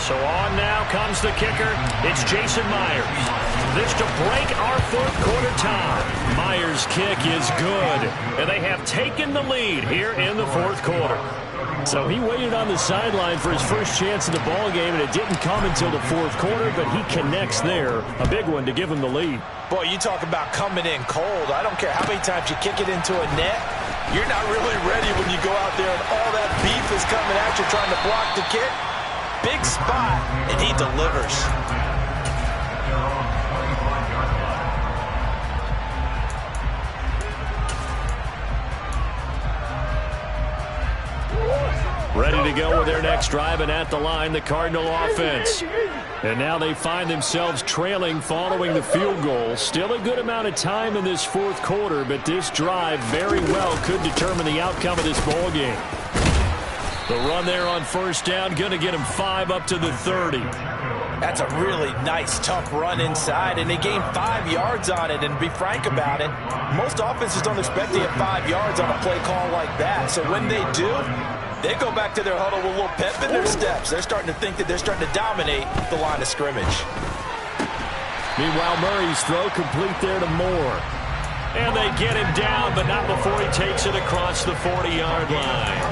So on now comes the kicker. It's Jason Myers. This to break our 4th quarter tie. Myers' kick is good. And they have taken the lead here in the 4th quarter. So he waited on the sideline for his first chance in the ball game, and it didn't come until the 4th quarter, but he connects there. A big one to give him the lead. Boy, you talk about coming in cold. I don't care how many times you kick it into a net. You're not really ready when you go out there and all that beef is coming at you trying to block the kick. Big spot, and he delivers. Ready to go with their next drive, and at the line, the Cardinal offense. And now they find themselves trailing following the field goal. Still a good amount of time in this 4th quarter, but this drive very well could determine the outcome of this ball game. The run there on 1st down, going to get him 5 up to the 30. That's a really nice, tough run inside, and they gained 5 yards on it. And to be frank about it, most offenses don't expect to get 5 yards on a play call like that. So when they do, they go back to their huddle with a little pep in their steps. They're starting to think that they're starting to dominate the line of scrimmage. Meanwhile, Murray's throw complete there to Moore. And they get him down, but not before he takes it across the 40-yard line.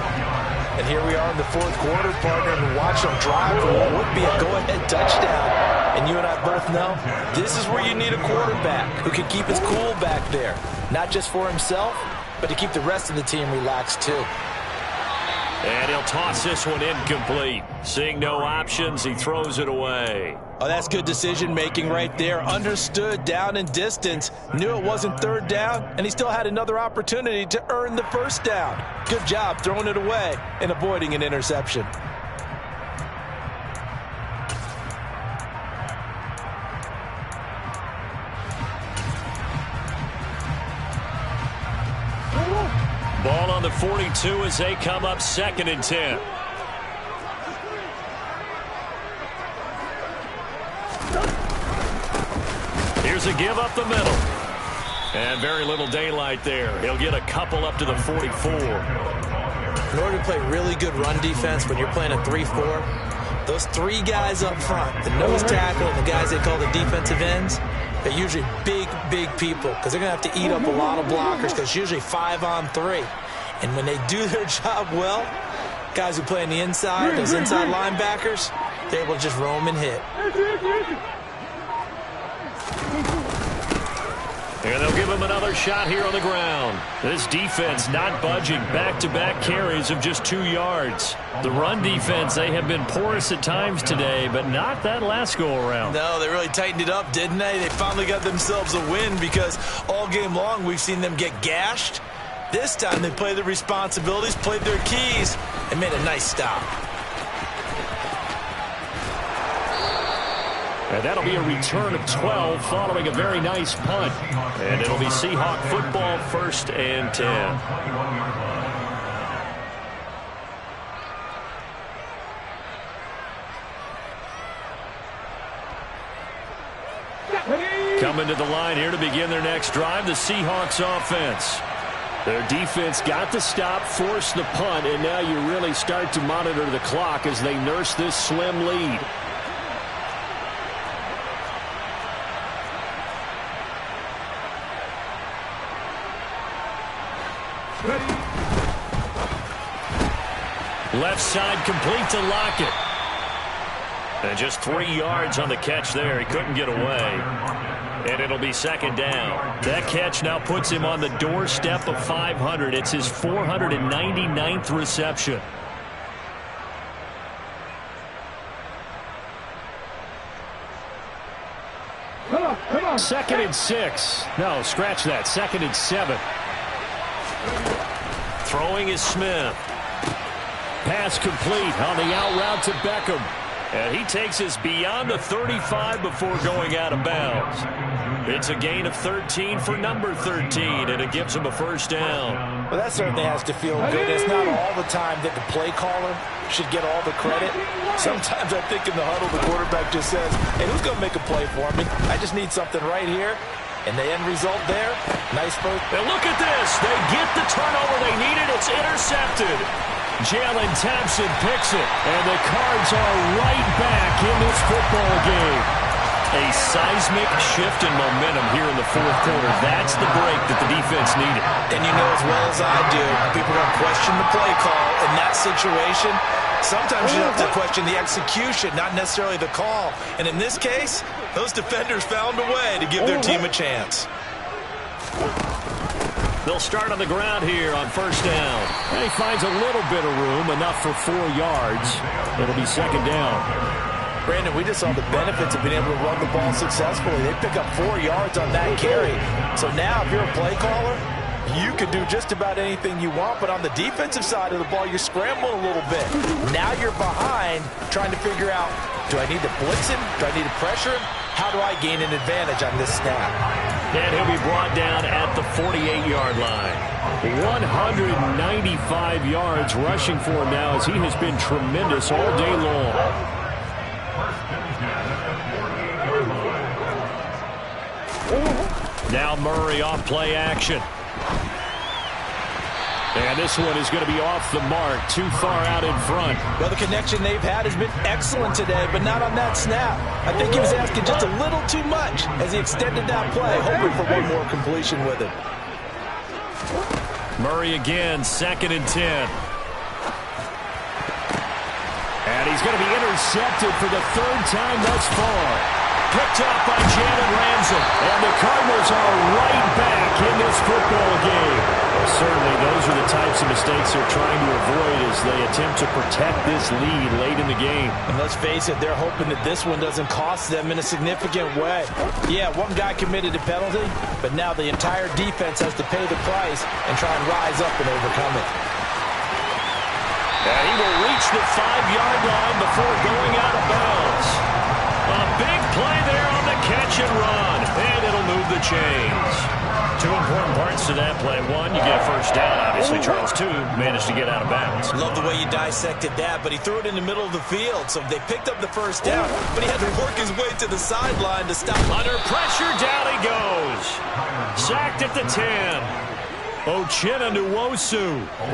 And here we are in the 4th quarter, partner, and watch them drive for what would be a go-ahead touchdown. And you and I both know this is where you need a quarterback who can keep his cool back there. Not just for himself, but to keep the rest of the team relaxed too. And he'll toss this one incomplete. Seeing no options, he throws it away. Oh, that's good decision-making right there. Understood down and distance. Knew it wasn't 3rd down, and he still had another opportunity to earn the 1st down. Good job throwing it away and avoiding an interception. Ball on the 42 as they come up 2nd and 10. Here's a give up the middle. And very little daylight there. He'll get a couple up to the 44. In order to play really good run defense when you're playing a 3-4, those three guys up front, the nose tackle and the guys they call the defensive ends, they're usually big people because they're going to have to eat up a lot of blockers because it's usually 5-on-3. And when they do their job well, guys who play on the inside, those inside linebackers, they're able to just roam and hit. And they'll give him another shot here on the ground. This defense not budging. Back-to-back carries of just 2 yards. The run defense, they have been porous at times today, but not that last go-around. No, they really tightened it up, didn't they? They finally got themselves a win because all game long we've seen them get gashed. This time they played their responsibilities, played their keys, and made a nice stop. And that'll be a return of 12 following a very nice punt. And it'll be Seahawk football, 1st and 10. Coming to the line here to begin their next drive, the Seahawks offense. Their defense got the stop, forced the punt, and now you really start to monitor the clock as they nurse this slim lead. Left side complete to Lockett. And just 3 yards on the catch there. He couldn't get away. And it'll be 2nd down. That catch now puts him on the doorstep of 500. It's his 499th reception. Come on. 2nd and 6. No, scratch that. 2nd and 7. Throwing is Smith. Pass complete on the out route to Beckham. And he takes us beyond the 35 before going out of bounds. It's a gain of 13 for number 13, and it gives him a 1st down. Well, that certainly has to feel good. It's not all the time that the play caller should get all the credit. Sometimes I think in the huddle, the quarterback just says, hey, who's going to make a play for me? I just need something right here. And the end result there, nice first. And look at this. They get the turnover they needed. It's intercepted. Jalen Thompson picks it, and the Cards are right back in this football game. A seismic shift in momentum here in the 4th quarter. That's the break that the defense needed. And you know as well as I do, people are going to question the play call in that situation. Sometimes you have to question the execution, not necessarily the call. And in this case, those defenders found a way to give their team a chance. They'll start on the ground here on 1st down. And he finds a little bit of room, enough for 4 yards. It'll be 2nd down. Brandon, we just saw the benefits of being able to run the ball successfully. They pick up 4 yards on that carry. So now if you're a play caller, you can do just about anything you want, but on the defensive side of the ball, you're scrambling a little bit. Now you're behind trying to figure out, do I need to blitz him? Do I need to pressure him? How do I gain an advantage on this snap? And he'll be brought down at the 48-yard line. 195 yards rushing for him now as he has been tremendous all day long. Now Murray off play action. And this one is going to be off the mark, too far out in front. Well, the connection they've had has been excellent today, but not on that snap. I think he was asking just a little too much as he extended that play, hoping for one more completion with it. Murray again, 2nd and 10. And he's going to be intercepted for the 3rd time thus far. Picked up by Jalen Ramsey. And the Cardinals are right back in this football game. Well, certainly those are the types of mistakes they're trying to avoid as they attempt to protect this lead late in the game. And let's face it, they're hoping that this one doesn't cost them in a significant way. Yeah, one guy committed a penalty, but now the entire defense has to pay the price and try and rise up and overcome it. And he will reach the 5-yard line before going out of bounds. A big play there on the catch and run, and it'll move the chains. 2 important parts to that play. 1, you get a 1st down, obviously. Charles, 2, managed to get out of bounds. Love the way you dissected that, but he threw it in the middle of the field, so they picked up the 1st down, but he had to work his way to the sideline to stop. Under pressure, down he goes. Sacked at the 10. Uchenna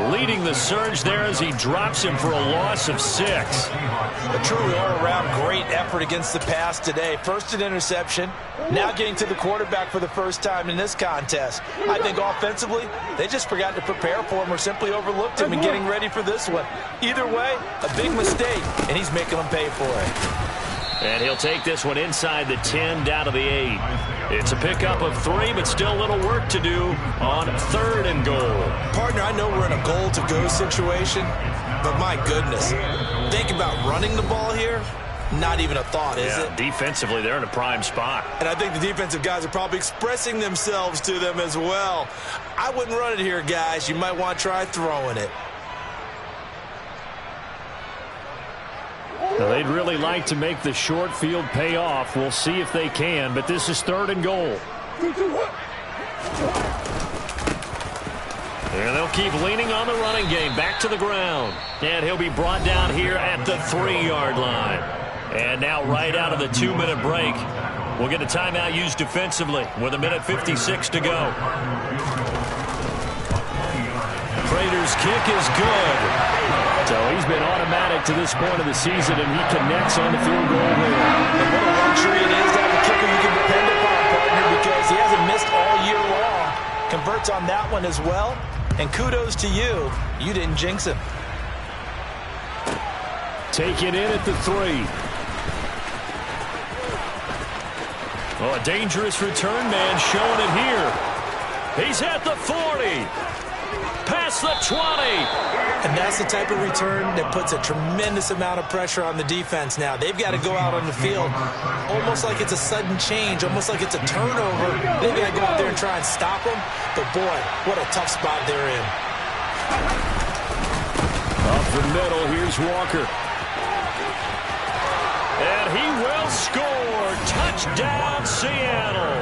leading the surge there as he drops him for a loss of 6. A truly all-around great effort against the pass today. First an interception, now getting to the quarterback for the first time in this contest. I think offensively, they just forgot to prepare for him or simply overlooked him in getting ready for this one. Either way, a big mistake, and he's making them pay for it. And he'll take this one inside the 10, down to the 8. It's a pickup of 3, but still a little work to do on 3rd and goal. Partner, I know we're in a goal-to-go situation, but my goodness, think about running the ball here. Not even a thought, is it? Defensively, they're in a prime spot. And I think the defensive guys are probably expressing themselves to them as well. I wouldn't run it here, guys. You might want to try throwing it. Now, they'd really like to make the short field pay off. We'll see if they can, but this is 3rd and goal. And they'll keep leaning on the running game. Back to the ground. And he'll be brought down here at the 3-yard line. And now right out of the 2-minute break, we'll get a timeout used defensively with 1:56 to go. Prater's kick is good. So he's been automatic to this point of the season, and he connects on the field goal there. And what a luxury it is to have a kicker you can depend upon, partner, because he hasn't missed all year long. Converts on that one as well. And kudos to you. You didn't jinx him. Taken in at the 3. Oh, a dangerous return man showing it here. He's at the 40. Past the 20. And that's the type of return that puts a tremendous amount of pressure on the defense now. They've got to go out on the field almost like it's a sudden change, almost like it's a turnover. They've got to go out there and try and stop them. But, boy, what a tough spot they're in. Up the middle, here's Walker. And he will score. Touchdown, Seattle.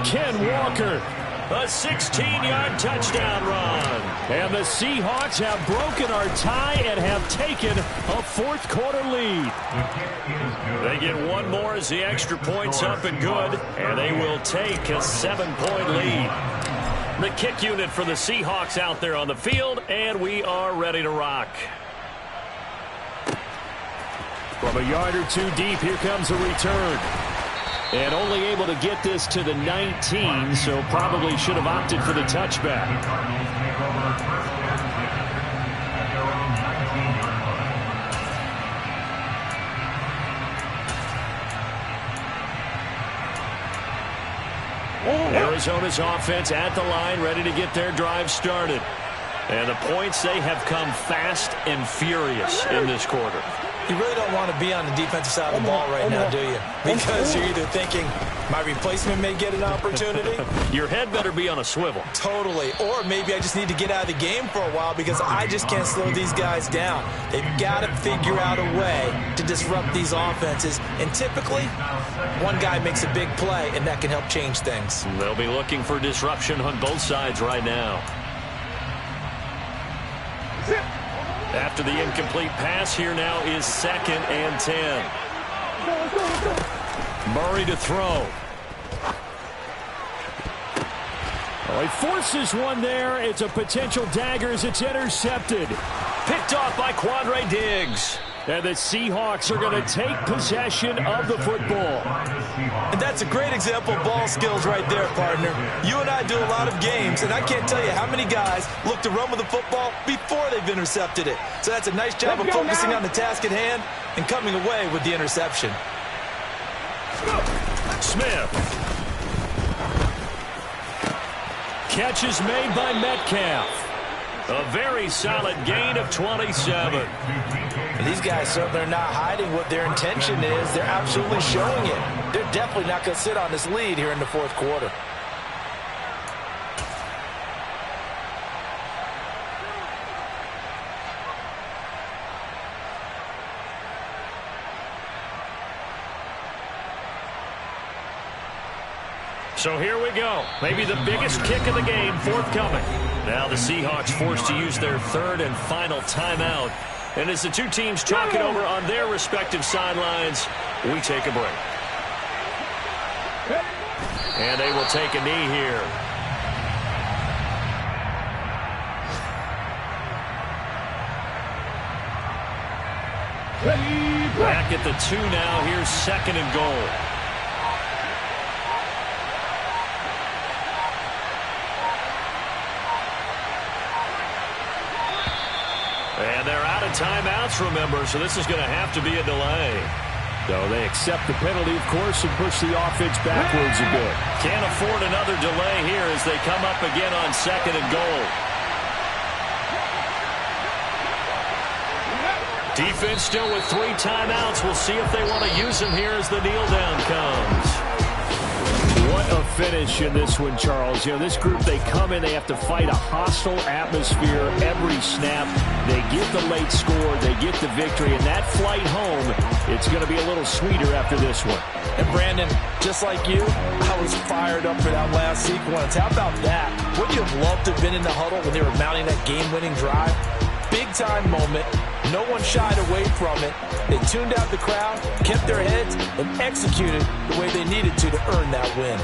Ken Walker. A 16-yard touchdown run. And the Seahawks have broken our tie and have taken a 4th quarter lead. They get one more as the extra point's up and good, and they will take a 7-point lead. The kick unit for the Seahawks out there on the field, and we are ready to rock. From a yard or 2 deep, here comes a return. And only able to get this to the 19, so probably should have opted for the touchback. Arizona's offense at the line, ready to get their drive started. And the points, they have come fast and furious in this quarter. You really don't want to be on the defensive side of the ball right now, do you? Because you're either thinking, my replacement may get an opportunity. Your head better be on a swivel. Totally. Or maybe I just need to get out of the game for a while because I just can't slow these guys down. They've got to figure out a way to disrupt these offenses. And typically, one guy makes a big play, and that can help change things. They'll be looking for disruption on both sides right now. After the incomplete pass, here now is 2nd and 10. Murray to throw. Oh, he forces one there. It's a potential dagger as it's intercepted. Picked off by Quandre Diggs. And the Seahawks are going to take possession of the football. And that's a great example of ball skills right there, partner. You and I do a lot of games, and I can't tell you how many guys look to run with the football before they've intercepted it. So that's a nice job of focusing on the task at hand and coming away with the interception. Smith. Catch is made by Metcalf. A very solid gain of 27. And these guys certainly are not hiding what their intention is. They're absolutely showing it. They're definitely not going to sit on this lead here in the 4th quarter. So here we go. Maybe the biggest kick of the game forthcoming. Now the Seahawks forced to use their 3rd and final timeout. And as the two teams talk it over on their respective sidelines, we take a break. And they will take a knee here. Back at the 2 now. Here's 2nd and goal. And they're out of timeouts, remember, so this is going to have to be a delay. So they accept the penalty, of course, and push the offense backwards a bit. Can't afford another delay here as they come up again on 2nd and goal. Defense still with 3 timeouts. We'll see if they want to use them here as the kneel down comes. What a finish in this one, Charles. You know, this group, they come in, they have to fight a hostile atmosphere every snap. They get the late score, they get the victory, and that flight home, it's going to be a little sweeter after this one. And Brandon, just like you, I was fired up for that last sequence. How about that? Wouldn't you have loved to have been in the huddle when they were mounting that game-winning drive? Big-time moment. No one shied away from it. They tuned out the crowd, kept their heads, and executed the way they needed to earn that win.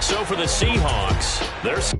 So for the Seahawks, there's